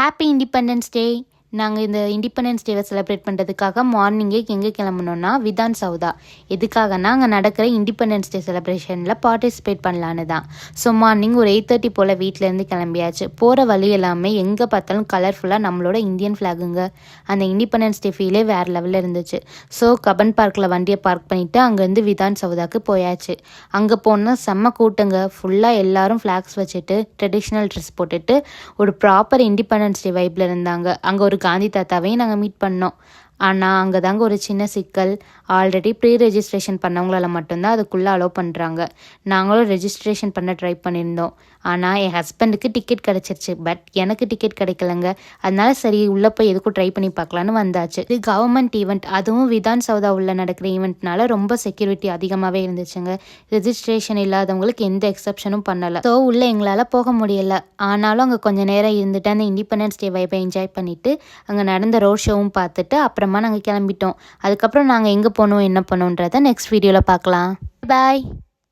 Happy independence day. நாங்கள் இந்த independence டேவை செலிப்ரேட் பண்ணுறதுக்காக மார்னிங்கே எங்கே கிளம்புனோன்னா விதான் சௌதா. எதுக்காகனா அங்கே நடக்கிற இண்டிபெண்டன்ஸ் டே செலிப்ரேஷனில் பார்ட்டிசிபேட் பண்ணலான்னு தான். ஸோ மார்னிங் ஒரு 8:30 போல் வீட்டிலேருந்து கிளம்பியாச்சு. போகிற வழி எல்லாமே எங்கே பார்த்தாலும் கலர்ஃபுல்லாக நம்மளோட இந்தியன் ஃப்ளாகுங்க. அந்த இண்டிபெண்டன்ஸ் டே ஃபீலே வேறு லெவலில் இருந்துச்சு. ஸோ கபன் பார்க்கில் வண்டியை பார்க் பண்ணிவிட்டு அங்கேருந்து விதான் சௌதாக்கு போயாச்சு. அங்கே போனால் செம்ம கூட்டங்க. ஃபுல்லாக எல்லாரும் ஃப்ளாக்ஸ் வச்சுட்டு ட்ரெடிஷ்னல் ட்ரெஸ் போட்டுட்டு ஒரு ப்ராப்பர் இண்டிபெண்டன்ஸ் டே வைப்பில் இருந்தாங்க. அங்கே ஒரு காந்தி தாத்தாவையும் நாங்கள் மீட் பண்ணோம். ஆனால் அங்கே தாங்க ஒரு சின்ன சிக்கல். ஆல்ரெடி ப்ரீ ரெஜிஸ்ட்ரேஷன் பண்ணவங்களால மட்டும்தான் அதுக்குள்ளே அலோவ் பண்ணுறாங்க. நாங்களும் ரெஜிஸ்ட்ரேஷன் பண்ண ட்ரை பண்ணியிருந்தோம். ஆனால் என் ஹஸ்பண்டுக்கு டிக்கெட் கிடச்சிருச்சு. பட் எனக்கு டிக்கெட் கிடைக்கலங்க. அதனால சரி உள்ளே போய் எதுக்கும் ட்ரை பண்ணி பார்க்கலான்னு வந்தாச்சு. இது கவர்மெண்ட் ஈவெண்ட், அதுவும் விதான் சௌதா உள்ள நடக்கிற ஈவெண்ட்னால ரொம்ப செக்யூரிட்டி அதிகமாகவே இருந்துச்சுங்க. ரெஜிஸ்ட்ரேஷன் இல்லாதவங்களுக்கு எந்த எக்ஸப்ஷனும் பண்ணலை. ஸோ உள்ளே எங்களால் போக முடியலை. ஆனாலும் அங்கே கொஞ்சம் நேரம் இருந்துட்டு அந்த இண்டிபெண்டன்ஸ் டே வைப்பை என்ஜாய் பண்ணிவிட்டு அங்கே நடந்த ரோட் ஷோவும் பார்த்துட்டு அப்புறமா நாங்கள் கிளம்பிட்டோம். அதுக்கப்புறம் நாங்கள் எங்கே போனோம் என்ன பண்ணோன்றதை நெக்ஸ்ட் வீடியோவில் பார்க்கலாம். பாய்.